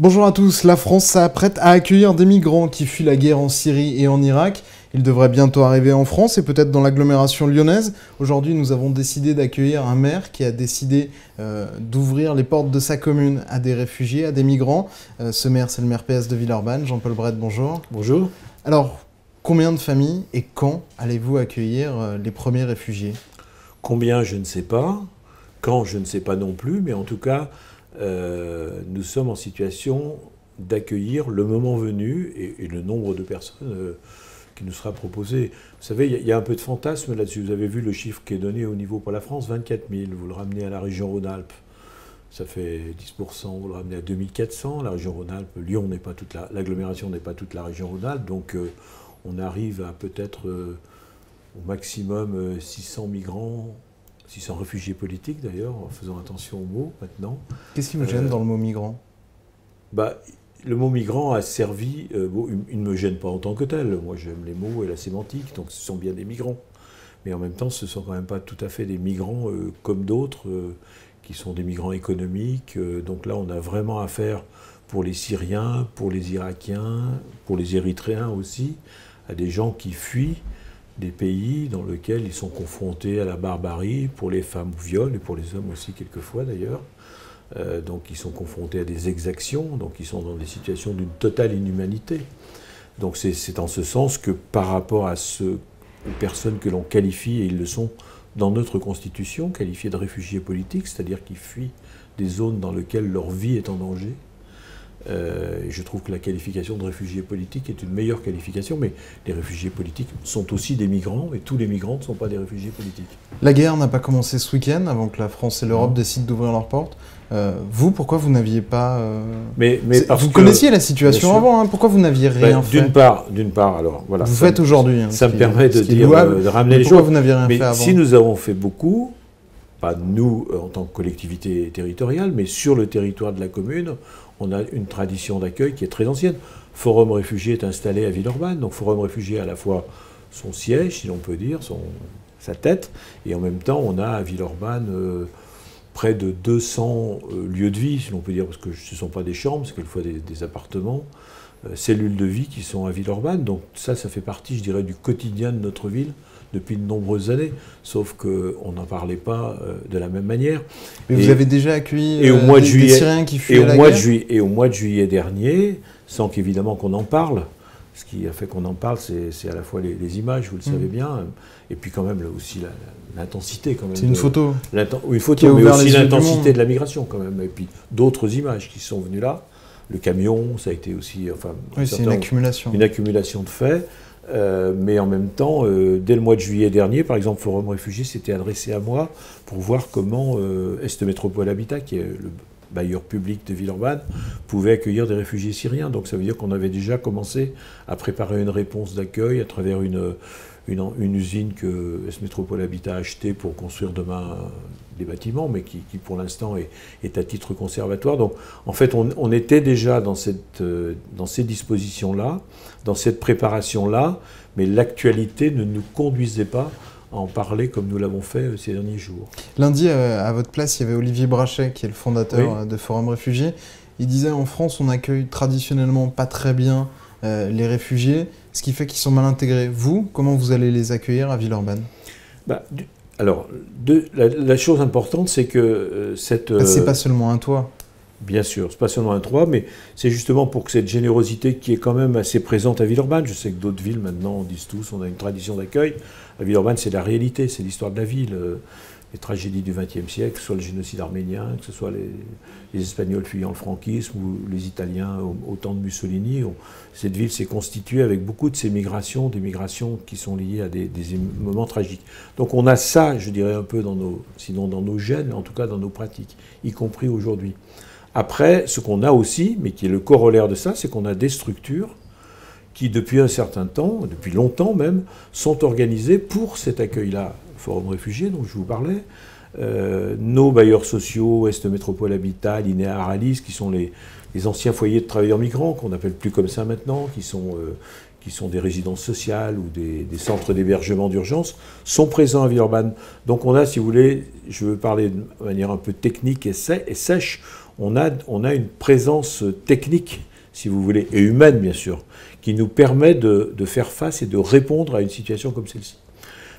Bonjour à tous, la France s'apprête à accueillir des migrants qui fuient la guerre en Syrie et en Irak. Ils devraient bientôt arriver en France et peut-être dans l'agglomération lyonnaise. Aujourd'hui, nous avons décidé d'accueillir un maire qui a décidé d'ouvrir les portes de sa commune à des réfugiés, à des migrants. Ce maire, c'est le maire PS de Villeurbanne, Jean-Paul Bret, bonjour. Bonjour. Alors, combien de familles et quand allez-vous accueillir les premiers réfugiés? Combien, je ne sais pas. Quand, je ne sais pas non plus. Mais en tout cas, nous sommes en situation d'accueillir le moment venu et le nombre de personnes qui nous sera proposé. Vous savez, il y a un peu de fantasme là-dessus. Vous avez vu le chiffre qui est donné au niveau pour la France, 24 000. Vous le ramenez à la région Rhône-Alpes, ça fait 10%. Vous le ramenez à 2400. La région Rhône-Alpes, Lyon n'est pas toute l'agglomération n'est pas toute la région Rhône-Alpes. Donc on arrive à peut-être au maximum 600 migrants, 600 réfugiés politiques d'ailleurs, en faisant attention aux mots maintenant. Qu'est-ce qui vous gêne dans le mot migrant? Le mot migrant a servi, il ne me gêne pas en tant que tel, moi j'aime les mots et la sémantique, donc ce sont bien des migrants. Mais en même temps, ce ne sont quand même pas tout à fait des migrants comme d'autres, qui sont des migrants économiques. Donc là, on a vraiment affaire pour les Syriens, pour les Irakiens, pour les Érythréens aussi, à des gens qui fuient des pays dans lesquels ils sont confrontés à la barbarie, pour les femmes au viol et pour les hommes aussi quelquefois d'ailleurs. Donc ils sont confrontés à des exactions, donc ils sont dans des situations d'une totale inhumanité. Donc c'est en ce sens que par rapport à aux personnes que l'on qualifie, et ils le sont dans notre Constitution, qualifiées de réfugiés politiques, c'est-à-dire qui fuient des zones dans lesquelles leur vie est en danger, je trouve que la qualification de réfugiés politiques est une meilleure qualification, mais les réfugiés politiques sont aussi des migrants, et tous les migrants ne sont pas des réfugiés politiques. La guerre n'a pas commencé ce week-end, avant que la France et l'Europe décident d'ouvrir leurs portes. Vous, pourquoi vous n'aviez pas... vous connaissiez la situation avant, hein, pourquoi vous n'aviez rien fait? D'une part, alors voilà. Vous faites aujourd'hui. Hein, ça me permet de ramener les choses. Pourquoi vous n'aviez rien fait avant? Si nous avons fait beaucoup, pas nous en tant que collectivité territoriale, mais sur le territoire de la commune, on a une tradition d'accueil qui est très ancienne. Forum Réfugiés est installé à Villeurbanne, donc Forum Réfugiés a à la fois son siège, si l'on peut dire, sa tête, et en même temps on a à Villeurbanne près de 200 lieux de vie, si l'on peut dire, parce que ce ne sont pas des chambres, c'est quelquefois des appartements, cellules de vie qui sont à Villeurbanne, donc ça fait partie, je dirais, du quotidien de notre ville depuis de nombreuses années, sauf qu'on n'en parlait pas de la même manière. Mais vous avez déjà accueilli des Syriens qui fuyaient la guerre? Et au mois de juillet dernier, sans qu'évidemment qu'on en parle, ce qui a fait qu'on en parle, c'est à la fois les images, vous le savez bien, et puis quand même aussi l'intensité. C'est une photo. Une photo, mais aussi l'intensité de la migration quand même, et puis d'autres images qui sont venues là. Le camion, ça a été aussi... oui, c'est une accumulation. Une accumulation de faits. Mais en même temps, dès le mois de juillet dernier, par exemple, Forum Réfugiés s'était adressé à moi pour voir comment Est Métropole Habitat, qui est le bailleur public de Villeurbanne, pouvait accueillir des réfugiés syriens. Donc ça veut dire qu'on avait déjà commencé à préparer une réponse d'accueil à travers une usine que Est Métropole Habitat a achetée pour construire demain des bâtiments, mais qui pour l'instant est à titre conservatoire. Donc en fait, on était déjà dans ces dispositions-là, dans cette préparation-là, mais l'actualité ne nous conduisait pas à en parler comme nous l'avons fait ces derniers jours. Lundi, à votre place, il y avait Olivier Brachet, qui est le fondateur de Forum Réfugiés. Il disait en France, on accueille traditionnellement pas très bien les réfugiés, ce qui fait qu'ils sont mal intégrés. Vous, comment vous allez les accueillir à Villeurbanne? Alors, la chose importante, c'est que c'est pas seulement un toit. Bien sûr, c'est pas seulement un toit, mais c'est justement pour que cette générosité qui est quand même assez présente à Villeurbanne, je sais que d'autres villes maintenant disent tous, on a une tradition d'accueil. À Villeurbanne, c'est la réalité, c'est l'histoire de la ville. Les tragédies du XXe siècle, que ce soit le génocide arménien, que ce soit les Espagnols fuyant le franquisme ou les Italiens au temps de Mussolini. Cette ville s'est constituée avec beaucoup de ces migrations, des migrations qui sont liées à des moments tragiques. Donc on a ça, je dirais, un peu sinon dans nos gènes, mais en tout cas dans nos pratiques, y compris aujourd'hui. Après, ce qu'on a aussi, mais qui est le corollaire de ça, c'est qu'on a des structures qui, depuis un certain temps, depuis longtemps même, sont organisées pour cet accueil-là. Forum Réfugiés, dont je vous parlais, nos bailleurs sociaux, Est Métropole Habitat, l'INEA Aralis, qui sont les anciens foyers de travailleurs migrants, qu'on n'appelle plus comme ça maintenant, qui sont des résidences sociales ou des centres d'hébergement d'urgence, sont présents à Villeurbanne. Donc on a, si vous voulez, je veux parler de manière un peu technique et sèche, on a une présence technique, si vous voulez, et humaine bien sûr, qui nous permet de faire face et de répondre à une situation comme celle-ci.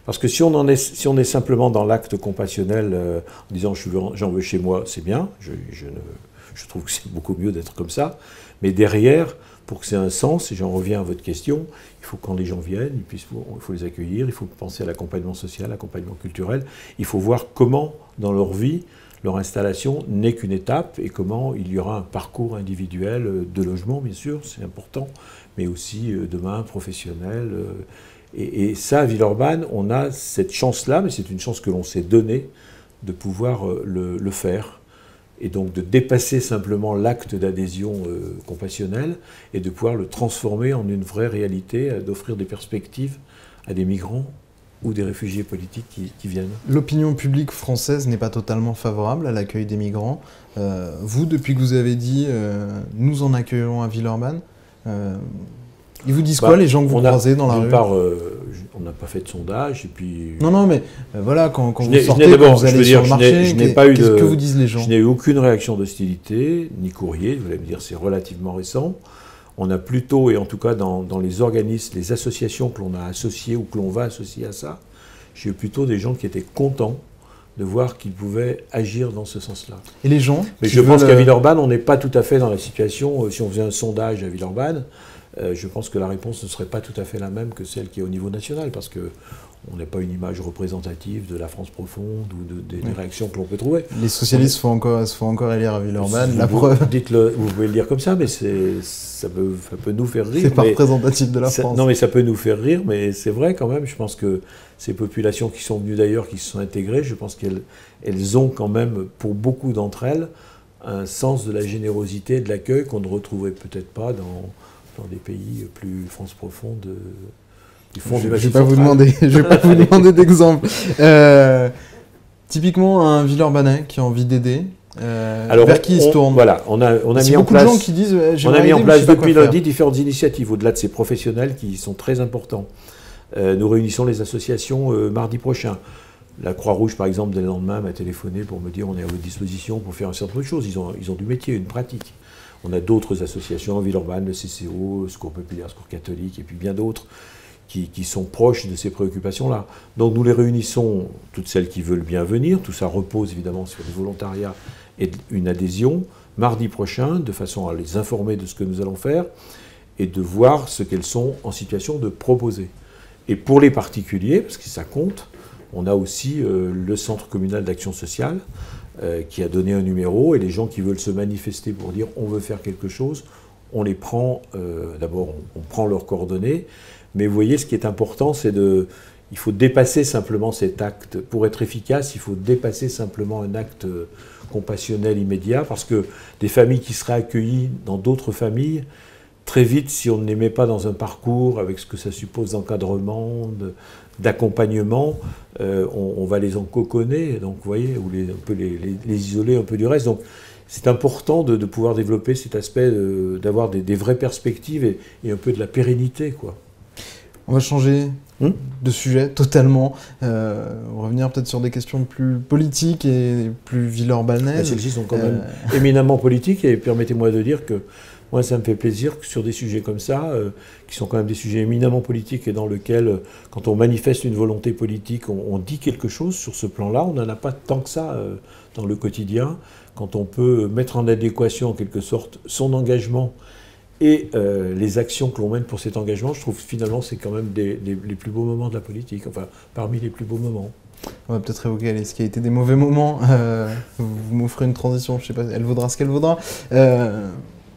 Parce que si on est simplement dans l'acte compassionnel, en disant j'en veux chez moi, c'est bien, je trouve que c'est beaucoup mieux d'être comme ça, mais derrière, pour que c'est un sens, et j'en reviens à votre question, il faut que quand les gens viennent, il faut les accueillir, il faut penser à l'accompagnement social, l'accompagnement culturel, il faut voir comment, dans leur vie, leur installation n'est qu'une étape, et comment il y aura un parcours individuel de logement, bien sûr, c'est important, mais aussi demain, professionnel. Et ça, à Villeurbanne, on a cette chance-là, mais c'est une chance que l'on s'est donnée, de pouvoir le faire. Et donc de dépasser simplement l'acte d'adhésion compassionnelle et de pouvoir le transformer en une vraie réalité, d'offrir des perspectives à des migrants ou des réfugiés politiques qui viennent. L'opinion publique française n'est pas totalement favorable à l'accueil des migrants. Vous, depuis que vous avez dit « nous en accueillons à Villeurbanne », ils vous disent quoi, les gens que vous croisez dans la rue? D'une part, on n'a pas fait de sondage, et puis... Non, mais voilà, quand vous sortez, quand vous allez sur le marché, qu'est-ce que vous disent les gens? Je n'ai eu aucune réaction d'hostilité, ni courrier, vous allez me dire, c'est relativement récent. On a plutôt, et en tout cas dans les organismes, les associations que l'on a associées ou que l'on va associer à ça, j'ai eu plutôt des gens qui étaient contents de voir qu'ils pouvaient agir dans ce sens-là. Et les gens? Mais je pense qu'à Villeurbanne, on n'est pas tout à fait dans la situation, si on faisait un sondage à Villeurbanne, je pense que la réponse ne serait pas tout à fait la même que celle qui est au niveau national, parce qu'on n'a pas une image représentative de la France profonde ou des réactions que l'on peut trouver. Les socialistes se font encore élire à Villeurbanne, la preuve. Dites-le, vous pouvez le dire comme ça, mais ça peut nous faire rire. C'est pas représentatif de la France. Non, mais ça peut nous faire rire, mais c'est vrai quand même. Je pense que ces populations qui sont venues d'ailleurs, qui se sont intégrées, je pense qu'elles ont quand même, pour beaucoup d'entre elles, un sens de la générosité et de l'accueil qu'on ne retrouverait peut-être pas dans des pays plus France profonde, du fond du Massif central. Je vais pas vous demander d'exemple. Typiquement, un Villeurbanais qui a envie d'aider, vers qui il se tourne? Voilà, on a mis en place, de gens qui disent, on a mis en place depuis lundi différentes initiatives, au-delà de ces professionnels qui sont très importants. Nous réunissons les associations mardi prochain. La Croix-Rouge, par exemple, dès le lendemain, m'a téléphoné pour me dire on est à votre disposition pour faire un certain nombre de choses. Ils ont du métier, une pratique. On a d'autres associations, Villeurbanne, le CCO, Secours Populaire, Secours Catholique, et puis bien d'autres, qui sont proches de ces préoccupations-là. Donc nous les réunissons, toutes celles qui veulent bien venir. Tout ça repose évidemment sur du volontariat et une adhésion, mardi prochain, de façon à les informer de ce que nous allons faire et de voir ce qu'elles sont en situation de proposer. Et pour les particuliers, parce que ça compte, on a aussi le Centre communal d'action sociale, qui a donné un numéro, et les gens qui veulent se manifester pour dire on veut faire quelque chose, on les prend, d'abord on prend leurs coordonnées, mais vous voyez ce qui est important, il faut dépasser simplement cet acte, pour être efficace, il faut dépasser simplement un acte compassionnel immédiat, parce que des familles qui seraient accueillies dans d'autres familles, très vite, si on ne les met pas dans un parcours avec ce que ça suppose d'encadrement, d'accompagnement, on va les encoconner, donc vous voyez, ou on peut les isoler un peu du reste. Donc c'est important de pouvoir développer cet aspect, d'avoir des vraies perspectives et un peu de la pérennité, quoi. On va changer de sujet totalement, revenir peut-être sur des questions plus politiques et plus villeurbanaises. Celles-ci sont quand même éminemment politiques, et permettez-moi de dire que moi, ça me fait plaisir que sur des sujets comme ça, qui sont quand même des sujets éminemment politiques et dans lesquels, quand on manifeste une volonté politique, on dit quelque chose sur ce plan-là. On n'en a pas tant que ça dans le quotidien. Quand on peut mettre en adéquation, en quelque sorte, son engagement et les actions que l'on mène pour cet engagement, je trouve finalement c'est quand même les plus beaux moments de la politique, enfin parmi les plus beaux moments. On va peut-être évoquer ce qui a été des mauvais moments. Vous m'offrez une transition, je ne sais pas, elle vaudra ce qu'elle vaudra.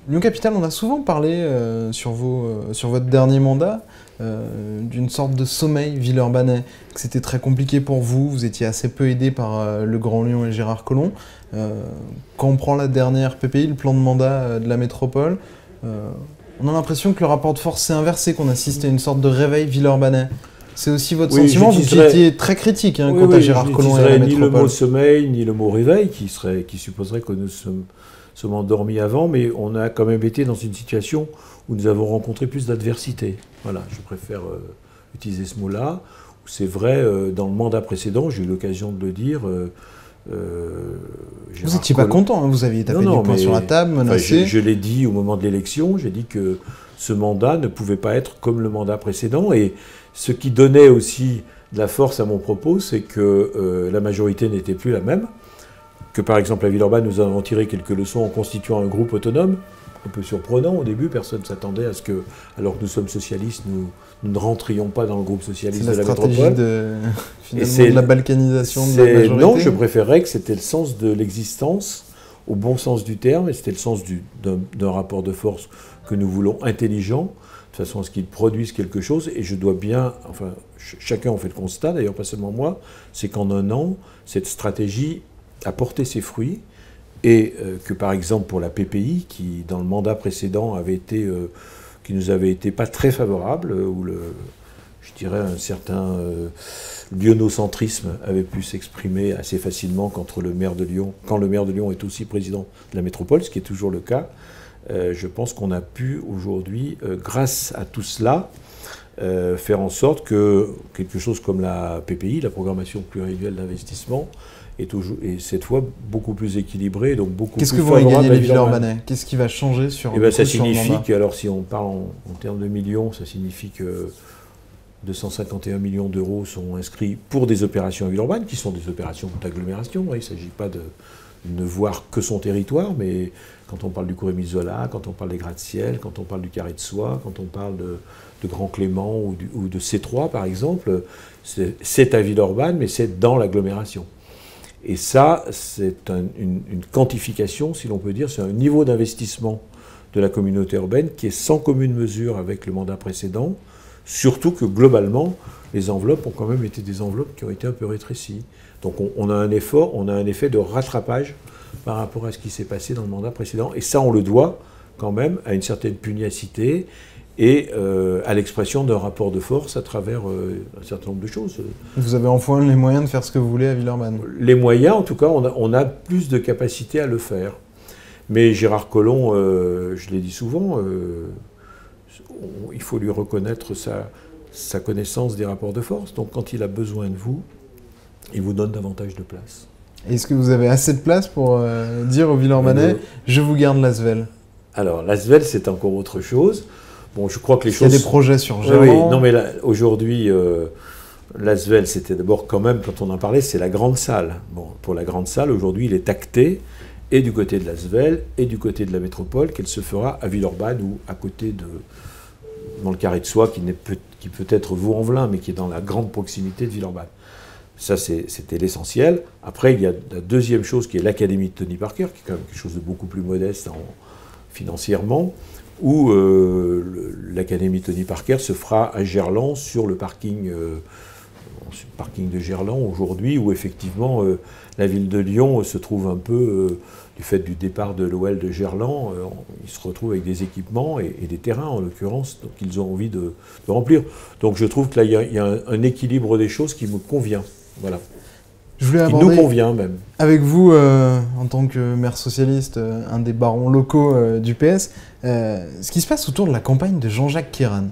Lyon Capitale, on a souvent parlé sur votre dernier mandat d'une sorte de sommeil villeurbanais, que c'était très compliqué pour vous, vous étiez assez peu aidé par le Grand Lyon et Gérard Collomb. Quand on prend la dernière PPI, le plan de mandat de la métropole, on a l'impression que le rapport de force s'est inversé, qu'on assiste à une sorte de réveil villeurbanais. C'est aussi votre sentiment, vous qui étiez très critique quant à Gérard Collomb et à la métropole. Ni le mot sommeil, ni le mot réveil, qui supposerait que nous sommes endormis avant, mais on a quand même été dans une situation où nous avons rencontré plus d'adversité. Voilà, je préfère utiliser ce mot-là. C'est vrai, dans le mandat précédent, j'ai eu l'occasion de le dire, Vous n'étiez pas content, hein, vous aviez tapé du poing sur la table, menacé. Je l'ai dit au moment de l'élection, j'ai dit que ce mandat ne pouvait pas être comme le mandat précédent. Et ce qui donnait aussi de la force à mon propos, c'est que la majorité n'était plus la même. Que par exemple à Villeurbanne, nous avons tiré quelques leçons en constituant un groupe autonome. Un peu surprenant au début, personne ne s'attendait à ce que, alors que nous sommes socialistes, nous ne rentrions pas dans le groupe socialiste de la métropole. C'est la stratégie de la balkanisation de la majorité. Non, je préférerais que c'était le sens de l'existence, au bon sens du terme, et c'était le sens d'un rapport de force que nous voulons intelligent, de façon à ce qu'il produise quelque chose, et je dois bien, enfin, chacun en fait le constat, d'ailleurs pas seulement moi, c'est qu'en un an, cette stratégie a porté ses fruits, et que par exemple pour la PPI, qui dans le mandat précédent avait été, qui nous avait été pas très favorable, où je dirais un certain lyonocentrisme avait pu s'exprimer assez facilement quand le maire de Lyon est aussi président de la métropole, ce qui est toujours le cas. Je pense qu'on a pu aujourd'hui, grâce à tout cela, faire en sorte que quelque chose comme la PPI, la programmation pluriannuelle d'investissement, est cette fois beaucoup plus équilibré, donc beaucoup plus favorable. Qu'est-ce que vont y gagner les Villeurbanais? Qu'est-ce qui va changer sur le ça signifie que, alors si on parle en termes de millions, ça signifie que 251 millions d'euros sont inscrits pour des opérations à Villeurbanne, qui sont des opérations d'agglomération. Il ne s'agit pas de ne voir que son territoire, mais quand on parle du Corémy Zola, quand on parle des gratte-ciel, quand on parle du Carré de Soie, quand on parle de Grand Clément ou de C3 par exemple, c'est à Villeurbanne, mais c'est dans l'agglomération. Et ça, c'est une quantification, si l'on peut dire, c'est un niveau d'investissement de la communauté urbaine qui est sans commune mesure avec le mandat précédent, surtout que globalement, les enveloppes ont quand même été des enveloppes qui ont été un peu rétrécies. Donc on a un effet de rattrapage par rapport à ce qui s'est passé dans le mandat précédent. Et ça, on le doit quand même à une certaine pugnacité et à l'expression d'un rapport de force à travers un certain nombre de choses. Vous avez enfin les moyens de faire ce que vous voulez à Villeurbanne? Les moyens, en tout cas, on a plus de capacité à le faire. Mais Gérard Collomb, je l'ai dit souvent, il faut lui reconnaître sa connaissance des rapports de force. Donc quand il a besoin de vous, il vous donne davantage de place. Est-ce que vous avez assez de place pour dire aux Villeurbanais « je vous garde l'Asvel » ? Alors l'Asvel, c'est encore autre chose. Bon, je crois que les choses... Il y a des projets sur Gerland. Oui, non mais aujourd'hui, l'Asvel, c'était d'abord quand même, quand on en parlait, c'est la grande salle. Bon, pour la grande salle, aujourd'hui, il est acté, et du côté de l'Asvel, et du côté de la métropole, qu'elle se fera à Villeurbanne ou à côté dans le Carré de Soie, qui peut être Vaux-en-Velin, mais qui est dans la grande proximité de Villeurbanne. Ça, c'était l'essentiel. Après, il y a la deuxième chose qui est l'Académie de Tony Parker, qui est quand même quelque chose de beaucoup plus modeste financièrement, où l'Académie Tony Parker se fera à Gerland, sur le parking de Gerland aujourd'hui, où effectivement la ville de Lyon se trouve un peu, du fait du départ de l'OL de Gerland, ils se retrouvent avec des équipements et des terrains en l'occurrence, donc ils ont envie de remplir. Donc je trouve que là il y a un équilibre des choses qui me convient. Voilà. Je voulais aborder, il nous convient même. Avec vous, en tant que maire socialiste, un des barons locaux du PS, ce qui se passe autour de la campagne de Jean-Jacques Kéran.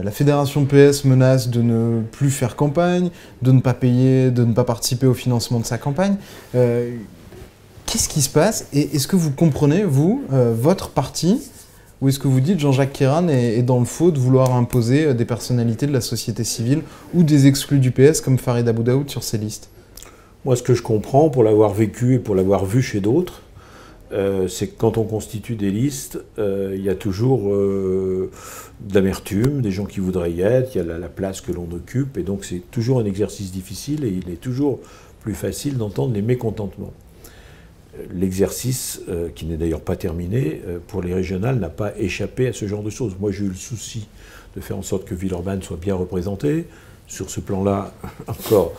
La fédération PS menace de ne plus faire campagne, de ne pas payer, de ne pas participer au financement de sa campagne. Qu'est-ce qui se passe? Et est-ce que vous comprenez, vous, votre parti, ou est-ce que vous dites Jean-Jacques Kéran est dans le faux de vouloir imposer des personnalités de la société civile ou des exclus du PS comme Farid Aboudaoud sur ses listes? Moi, ce que je comprends, pour l'avoir vécu et pour l'avoir vu chez d'autres, c'est que quand on constitue des listes, il y a toujours de l'amertume, des gens qui voudraient y être, il y a la place que l'on occupe, et donc c'est toujours un exercice difficile, et il est toujours plus facile d'entendre les mécontentements. L'exercice, qui n'est d'ailleurs pas terminé, pour les régionales, n'a pas échappé à ce genre de choses. Moi, j'ai eu le souci de faire en sorte que Villeurbanne soit bien représentée. Sur ce plan-là, encore...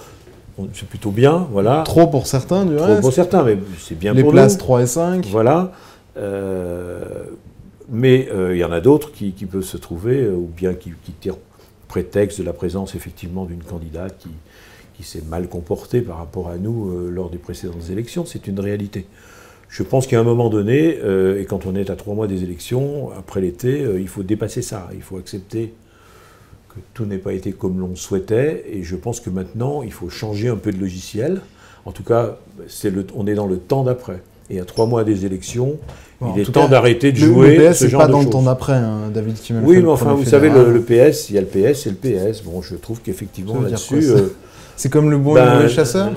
c'est plutôt bien, voilà. Trop pour certains, du reste. Trop pour certains, mais c'est bien pour nous. Les places 3 et 5. Voilà. Mais il y en a d'autres qui peuvent se trouver, ou bien qui tirent prétexte de la présence, effectivement, d'une candidate qui s'est mal comportée par rapport à nous lors des précédentes élections. C'est une réalité. Je pense qu'à un moment donné, et quand on est à 3 mois des élections, après l'été, il faut dépasser ça. Il faut accepter que tout n'ait pas été comme l'on souhaitait, et je pense que maintenant, il faut changer un peu de logiciel. En tout cas, on est dans le temps d'après. Et à 3 mois des élections, bon, il est temps d'arrêter de jouer le PS, ce genre de choses. c'est pas dans le temps d'après, hein, David Kimmelfeld. Oui, mais enfin, vous savez, le PS, il y a le PS et le PS. Bon, je trouve qu'effectivement, là-dessus... c'est comme le bon et le mauvais chasseur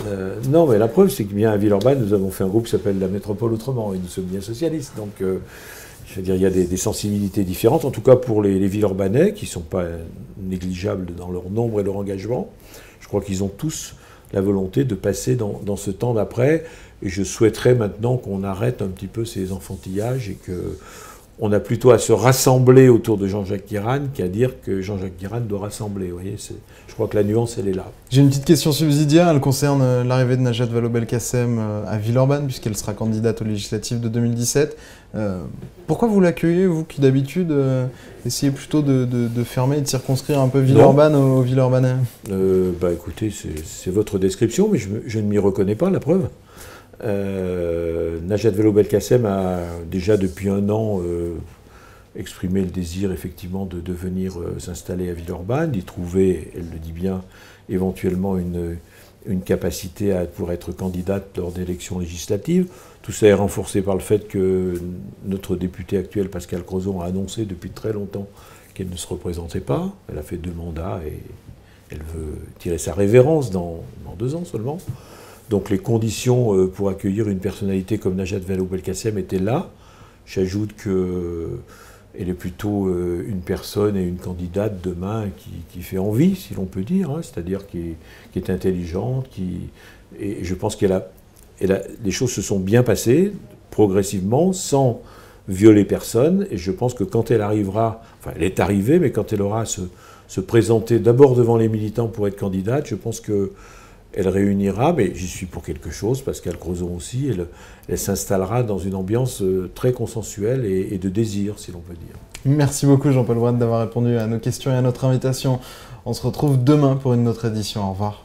non, mais la preuve, c'est que bien à Villeurbanne, nous avons fait un groupe qui s'appelle La Métropole Autrement, et nous sommes bien socialistes. Donc, je veux dire, il y a des sensibilités différentes, en tout cas pour les Villeurbanais, qui ne sont pas négligeables dans leur nombre et leur engagement. Je crois qu'ils ont tous la volonté de passer dans ce temps d'après. Et je souhaiterais maintenant qu'on arrête un petit peu ces enfantillages et qu'on a plutôt à se rassembler autour de Jean-Jacques Guirane qu'à dire que Jean-Jacques Guirane doit rassembler. Vous voyez, je crois que la nuance, elle est là. J'ai une petite question subsidiaire, elle concerne l'arrivée de Najat Vallaud-Belkacem à Villeurbanne, puisqu'elle sera candidate aux législatives de 2017. Pourquoi vous l'accueillez, vous qui d'habitude essayez plutôt de fermer et de circonscrire un peu Villeurbanne aux Villeurbanais? Écoutez, c'est votre description, mais je ne m'y reconnais pas, la preuve. Najat Vallaud-Belkacem a déjà depuis 1 an exprimé le désir effectivement de venir s'installer à Villeurbanne, d'y trouver, elle le dit bien, éventuellement une capacité pour être candidate lors d'élections législatives. Tout ça est renforcé par le fait que notre députée actuelle, Pascale Crozon, a annoncé depuis très longtemps qu'elle ne se représentait pas. Elle a fait 2 mandats et elle veut tirer sa révérence dans 2 ans seulement. Donc les conditions pour accueillir une personnalité comme Najat Vallaud-Belkacem étaient là. J'ajoute qu'elle est plutôt une personne et une candidate demain qui fait envie, si l'on peut dire, hein, c'est-à-dire qui est intelligente, et je pense les choses se sont bien passées, progressivement, sans violer personne, et je pense que quand elle arrivera, enfin elle est arrivée, mais quand elle aura à se présenter d'abord devant les militants pour être candidate, je pense que elle réunira, mais j'y suis pour quelque chose, Pascale Crozon aussi, elle s'installera dans une ambiance très consensuelle et de désir, si l'on peut dire. Merci beaucoup Jean-Paul Brand d'avoir répondu à nos questions et à notre invitation. On se retrouve demain pour une autre édition. Au revoir.